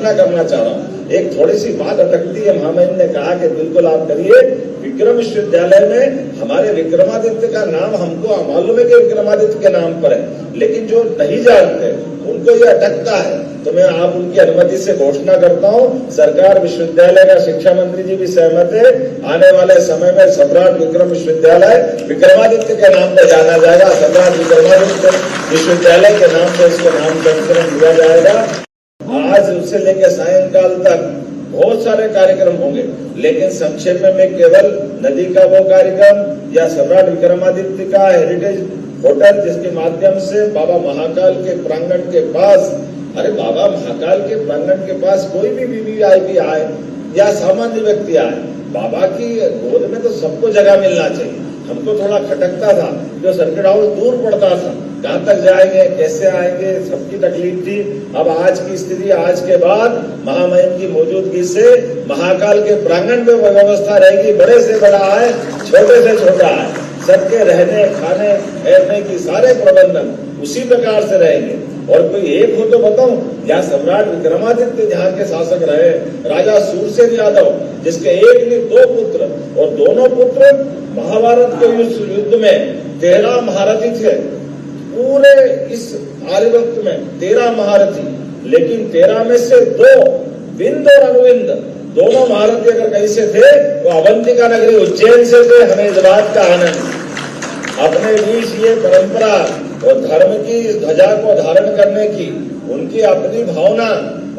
घोषणा करना चाह रहा हूँ। एक थोड़ी सी बात अटकती है, महामहिम ने कहा कि बिल्कुल आप करिए। विक्रम विश्वविद्यालय में हमारे विक्रमादित्य का नाम हमको मालूम है कि विक्रमादित्य के नाम पर है, लेकिन जो नहीं जानते उनको ये अटकता है। तो मैं आप उनकी अनुमति से घोषणा करता हूँ, सरकार विश्वविद्यालय का शिक्षा मंत्री जी भी सहमत है, आने वाले समय में सम्राट विक्रम विश्वविद्यालय विक्रमादित्य के नाम पर जाना जाएगा। सम्राट विक्रमादित्य विश्वविद्यालय के नाम पर इसको नामकरण दिया जाएगा। आज से लेकर सायंकाल तक बहुत सारे कार्यक्रम होंगे, लेकिन संक्षेप में केवल नदी का वो कार्यक्रम या सम्राट विक्रमादित्य का हेरिटेज होटल जिसके माध्यम से बाबा महाकाल के प्रांगण के पास, अरे बाबा महाकाल के प्रांगण के पास कोई भी वीवीआईपी आए या सामान्य व्यक्ति आए, बाबा की गोद में तो सबको जगह मिलना चाहिए। हमको थोड़ा खटकता था, जो सर्किट हाउस दूर पड़ता था, कहाँ तक जाएंगे, कैसे आएंगे, सबकी तकलीफ थी। अब आज की स्थिति, आज के बाद महामहिम की मौजूदगी से महाकाल के प्रांगण में व्यवस्था रहेगी। बड़े से बड़ा है, छोटे से छोटा है, सबके रहने खाने ठहरने की सारे प्रबंधन उसी प्रकार से रहेंगे। और कोई एक हो तो बताऊं, या सम्राट विक्रमादित्य जहाँ के शासक रहे, राजा सूरसेन यादव जिसके एक नहीं दो पुत्र, और दोनों पुत्र महाभारत के युद्ध में 13 महारथी थे। पूरे इस आर्यवक्त में 13 महारथी, लेकिन 13 में से 2 विंद और अनुविंद दोनों महारथी अगर कहीं से थे तो अवंतिका नगरी उज्जैन से थे। हमें इस बात का आनंद, अपने बीच ये परंपरा और धर्म की ध्वजा को धारण करने की उनकी अपनी भावना,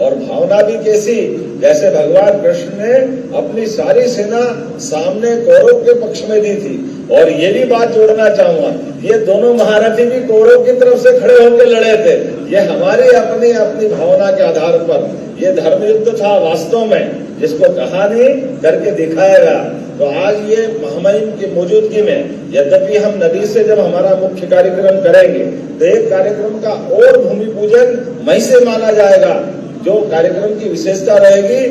और भावना भी कैसी, जैसे भगवान कृष्ण ने अपनी सारी सेना सामने कौरव के पक्ष में दी थी। और ये भी बात जोड़ना चाहूंगा, ये दोनों महारथी भी कौरव की तरफ से खड़े होकर लड़े थे। ये हमारी अपनी अपनी भावना के आधार पर ये धर्म युद्ध था वास्तव में, जिसको कहानी करके दिखाएगा। तो आज ये महामहिम की मौजूदगी में, यद्यपि हम नदी से जब हमारा मुख्य कार्यक्रम करेंगे तो एक कार्यक्रम का और भूमि पूजन मई से माना जाएगा। जो कार्यक्रम की विशेषता रहेगी,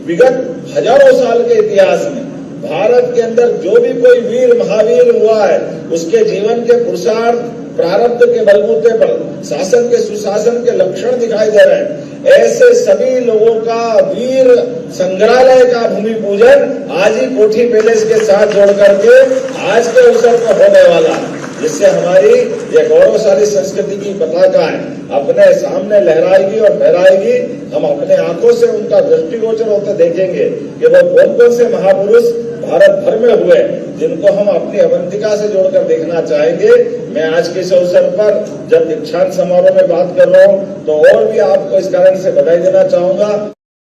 विगत हजारों साल के इतिहास में भारत के अंदर जो भी कोई वीर महावीर हुआ है, उसके जीवन के पुरुषार्थ प्रारब्ध के बलबूते पर शासन के सुशासन के लक्षण दिखाई दे रहे हैं। ऐसे सभी लोगों का वीर संग्रहालय का भूमि पूजन आज ही कोठी पैलेस के साथ जोड़ करके आज के अवसर पर होने वाला है, जिससे हमारी ये गौरवशाली संस्कृति की पताका है अपने सामने लहराएगी और फहराएगी। हम अपने आंखों से उनका दृष्टिगोचर होते देखेंगे कि वो कौन कौन से महापुरुष भारत भर में हुए, जिनको हम अपनी अवंतिका से जोड़कर देखना चाहेंगे। मैं आज के इस अवसर पर जब दीक्षांत समारोह में बात कर रहा हूँ तो और भी आपको इस कारण से बधाई देना चाहूंगा।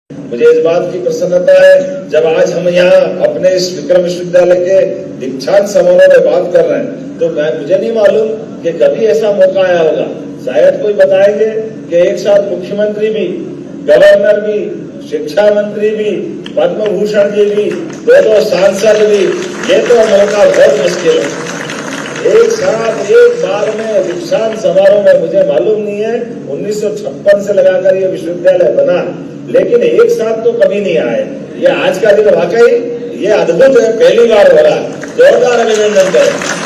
मुझे इस बात की प्रसन्नता है, जब आज हम यहाँ अपने इस विक्रम विश्वविद्यालय के दीक्षांत समारोह में बात कर रहे हैं, तो मुझे नहीं मालूम कि कभी ऐसा मौका आया होगा। शायद कोई बताएंगे कि एक साथ मुख्यमंत्री भी, गवर्नर भी, शिक्षा मंत्री भी, पद्म भूषण जी भी, 2 सांसद भी, ये तो मौका बहुत मुश्किल है। एक साथ एक बार में दीक्षांत समारोह में, मुझे मालूम नहीं है 1956 से लगाकर ये विश्वविद्यालय बना, लेकिन एक साथ तो कभी नहीं आए। ये आज का दिन वाकई ये अद्भुत है, पहली बार हो रहा है। जोरदार अभिनंदन करें।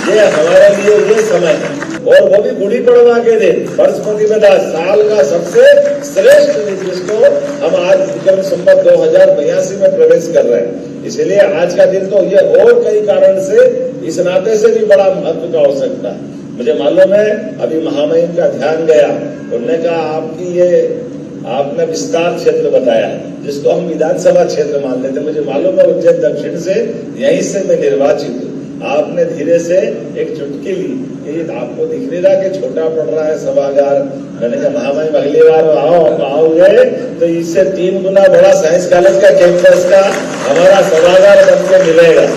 ये हमारे लिए ये समय है, और वो भी गुड़ी पड़वा के दिन, वर्ष प्रतिपदा, साल का सबसे श्रेष्ठ दिन, जिसको हम आज विक्रम संवत 2082 में प्रवेश कर रहे हैं। इसलिए आज का दिन तो ये और कई कारण से इस नाते से भी बड़ा महत्व का हो सकता है। मुझे मालूम है अभी महामहिम का ध्यान गया, उन्होंने कहा आपने विस्तार क्षेत्र बताया, जिसको हम विधानसभा क्षेत्र मान लेते। मुझे मालूम है उज्जैन दक्षिण से, यहीं से मैं निर्वाचित हूँ। आपने धीरे से एक चुटकी ली कि आपको दिख नहीं रहा कि छोटा पड़ रहा है सभागार। मैंने कहा महामहिम अगली बार आओगे तो इससे 3 गुना बड़ा साइंस कॉलेज का कैंपस का हमारा सभागार बनकर मिलेगा।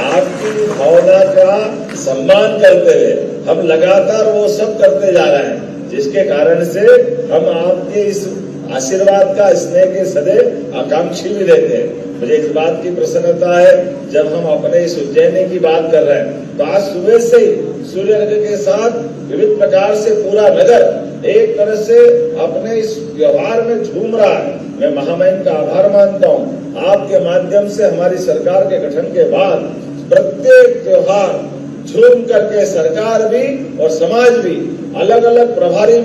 आपकी भावना का सम्मान करते हुए हम लगातार वो सब करते जा रहे हैं, जिसके कारण से हम आपके इस आशीर्वाद का, स्नेह के सदैव आकांक्षी भी रहते हैं। मुझे इस बात की प्रसन्नता है, जब हम अपने इस उज्जैनी की बात कर रहे हैं तो आज सुबह से ही सूर्य अर्घ्य के साथ विविध प्रकार से पूरा नगर एक तरह से अपने इस व्यवहार में झूम रहा है। मैं महामहिम का आभार मानता हूँ। आपके माध्यम से हमारी सरकार के गठन के बाद प्रत्येक त्योहार झूम करके सरकार भी और समाज भी अलग अलग प्रभारी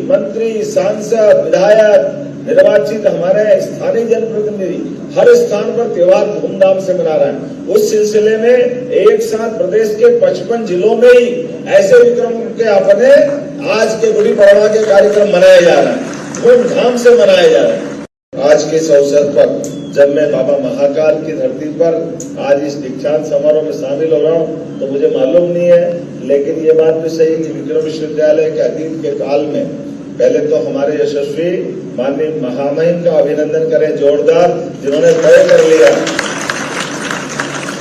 मंत्री, सांसद, विधायक, निर्वाचित हमारे स्थानीय जनप्रतिनिधि हर स्थान पर त्योहार धूमधाम से मना रहे हैं। उस सिलसिले में एक साथ प्रदेश के 55 जिलों में ही ऐसे विक्रम के अपने आज के गुड़ी पड़वा के कार्यक्रम मनाए जा रहे हैं, धूमधाम से मनाए जा रहे हैं। आज के इस अवसर पर जब मैं बाबा महाकाल की धरती पर आज इस दीक्षांत समारोह में शामिल हो रहा हूँ तो मुझे मालूम नहीं है, लेकिन ये बात भी सही कि विक्रम विश्वविद्यालय के अतीत के काल में पहले तो हमारे यशस्वी माननीय महामहिम का अभिनंदन करें जोरदार, जिन्होंने तय कर लिया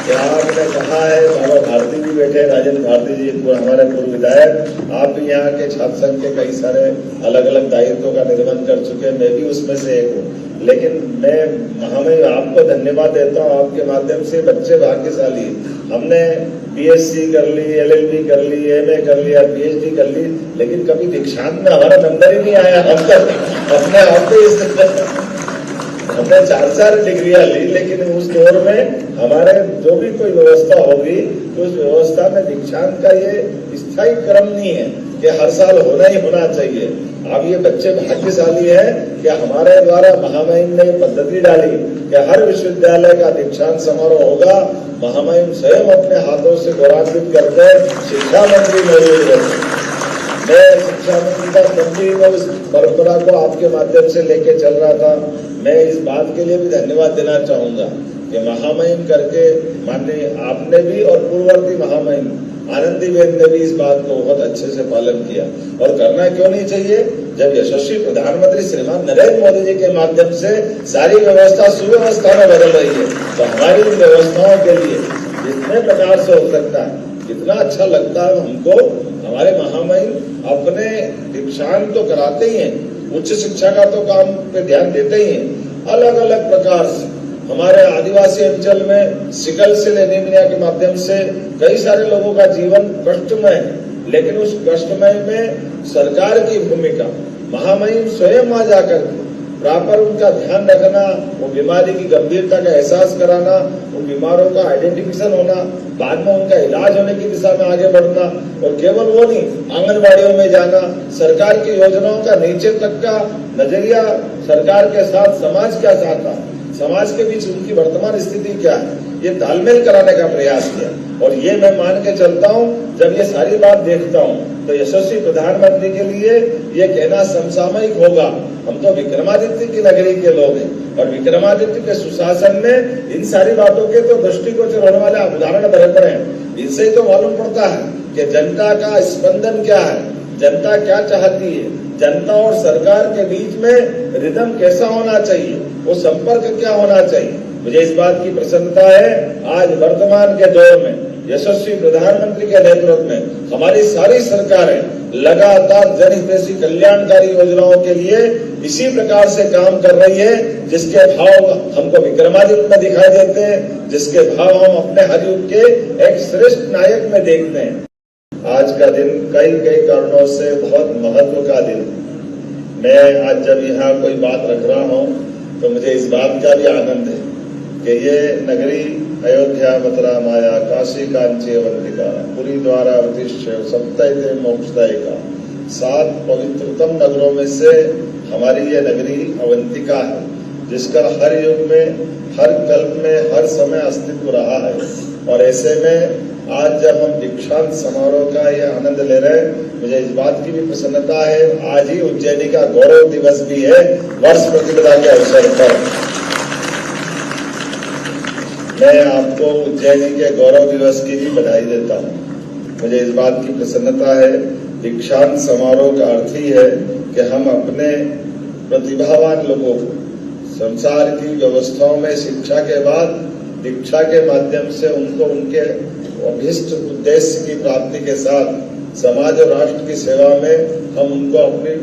कि आपने कहा है, बाबा भारती जी बैठे, राजेंद्र भारती जी हमारे पूर्व विधायक, आप भी यहाँ के छात्र संघ के कई सारे अलग अलग दायित्वों का निर्वहन कर चुके हैं, मैं भी उसमें से एक हूँ। लेकिन मैं महामहिम आपको धन्यवाद देता हूँ, आपके माध्यम से बच्चे भाग्यशाली। हमने बीएससी कर ली, एलएलबी कर ली, एमए कर लिया, पीएचडी कर ली, लेकिन कभी दीक्षांत में हमारा नंबर ही नहीं आया। हम तक अपने आप को हमने 4 डिग्रियां ली, लेकिन उस दौर में हमारे जो भी कोई व्यवस्था होगी तो उस व्यवस्था में दीक्षांत का ये स्थायी क्रम नहीं है कि हर साल होना ही होना चाहिए। अब ये बच्चे भाग्यशाली है कि हमारे द्वारा महामहिम ने पद्धति डाली कि हर विश्वविद्यालय का दीक्षांत समारोह होगा। महामहिम स्वयं अपने हाथों से गौरवान्वित करते शिक्षा मंत्री मौजूद रहते। मैं शिक्षा मंत्री का मंत्री में उस परंपरा को आपके माध्यम से लेके चल रहा था। मैं इस बात के लिए भी धन्यवाद देना चाहूंगा कि महामहिम करके माननीय आपने भी और पूर्ववर्ती महामहिम आनंदीबेन ने भी इस बात को बहुत अच्छे से पालन किया। और करना क्यों नहीं चाहिए, जब यशस्वी प्रधानमंत्री श्रीमान नरेंद्र मोदी जी के माध्यम से सारी व्यवस्था सुव्यवस्था में बदल रही है, तो हमारी इन व्यवस्थाओं के लिए जितने प्रकार से हो सकता है, कितना अच्छा लगता है हमको। हमारे महामहिम अपने दीक्षांत तो कराते ही हैं, उच्च शिक्षा का तो काम पे ध्यान देते ही हैं। अलग अलग प्रकार से हमारे आदिवासी अंचल में सिकल सेल एनीमिया के माध्यम से कई सारे लोगों का जीवन कष्टमय है, लेकिन उस कष्टमय में सरकार की भूमिका, महामहिम स्वयं वहां जाकर प्रॉपर उनका ध्यान रखना, वो बीमारी की गंभीरता का एहसास कराना, उन बीमारों का आइडेंटिफिकेशन होना, बाद में उनका इलाज होने की दिशा में आगे बढ़ना, और केवल वो नहीं, आंगनबाड़ियों में जाना, सरकार की योजनाओं का नीचे तक का नजरिया, सरकार के साथ समाज क्या चाहता है, समाज के बीच उनकी वर्तमान स्थिति क्या है, ये तालमेल कराने का प्रयास किया। और ये मैं मान के चलता हूँ, जब ये सारी बात देखता हूँ तो यशस्वी प्रधानमंत्री के लिए ये कहना समसामयिक होगा। हम तो विक्रमादित्य की नगरी के लोग हैं, और विक्रमादित्य के सुशासन में इन सारी बातों के तो दृष्टिगोचर होने वाले उदाहरण भरे पड़े हैं। इनसे ही तो मालूम पड़ता है कि जनता का स्पंदन क्या है, जनता क्या चाहती है, जनता और सरकार के बीच में रिदम कैसा होना चाहिए, वो संपर्क क्या होना चाहिए। मुझे इस बात की प्रसन्नता है, आज वर्तमान के दौर में यशस्वी प्रधानमंत्री के नेतृत्व में हमारी सारी सरकारें लगातार जनहितैषी कल्याणकारी योजनाओं के लिए इसी प्रकार से काम कर रही है, जिसके भाव हमको विक्रमादित्य में दिखाई देते हैं, जिसके भाव हम अपने हर युग के एक श्रेष्ठ नायक में देखते हैं। आज का दिन कई कारणों से बहुत महत्व का दिन। मैं आज जब यहाँ कोई बात रख रहा हूँ तो मुझे इस बात का भी आनंद है कि ये नगरी अयोध्या, मथुरा, माया, काशी, कांची, अवंतिका, पुरी, द्वारा, वृतिश्चय, सप्तैते, मोक्षदायिका, 7 पवित्रतम नगरों में से हमारी ये नगरी अवंतिका है, जिसका हर युग में, हर कल्प में, हर समय अस्तित्व रहा है। और ऐसे में आज जब हम दीक्षांत समारोह का ये आनंद ले रहे हैं, मुझे इस बात की भी प्रसन्नता है, आज ही उज्जैनी का गौरव दिवस भी है, वर्ष प्रतिपदा के अवसर पर। मैं आपको उज्जैनी के गौरव दिवस की भी बधाई देता हूँ। मुझे इस बात की प्रसन्नता है, दीक्षांत समारोह का अर्थ ही है कि हम अपने प्रतिभावान लोगों को संसार की व्यवस्थाओं में शिक्षा के बाद दीक्षा के माध्यम से उनको उनके अभिष्ट उद्देश्य की प्राप्ति के साथ समाज और राष्ट्र की सेवा में हम उनको अपनी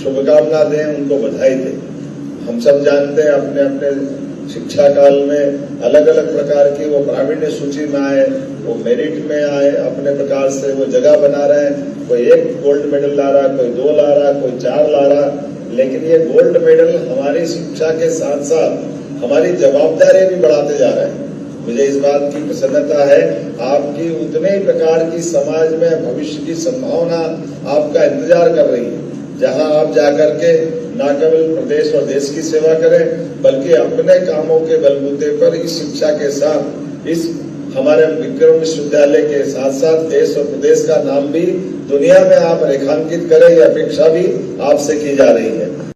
शुभकामना दें, उनको बधाई दें। हम सब जानते हैं अपने अपने शिक्षा काल में अलग अलग प्रकार की वो प्रावीण्य सूची में आए, वो मेरिट में आए, अपने प्रकार से वो जगह बना रहे हैं। कोई 1 गोल्ड मेडल ला रहा, कोई 2 ला रहा, कोई 4 ला रहा, लेकिन ये गोल्ड मेडल हमारी शिक्षा के साथ साथ हमारी जवाबदारी भी बढ़ाते जा रहे हैं। मुझे इस बात की प्रसन्नता है, आपकी उतने ही प्रकार की समाज में भविष्य की संभावना आपका इंतजार कर रही है, जहां आप जाकर के न केवल प्रदेश और देश की सेवा करें, बल्कि अपने कामों के बलबूते पर इस शिक्षा के साथ इस हमारे विक्रम विश्वविद्यालय के साथ साथ देश और प्रदेश का नाम भी दुनिया में आप रेखांकित करें, यह अपेक्षा भी आपसे की जा रही है।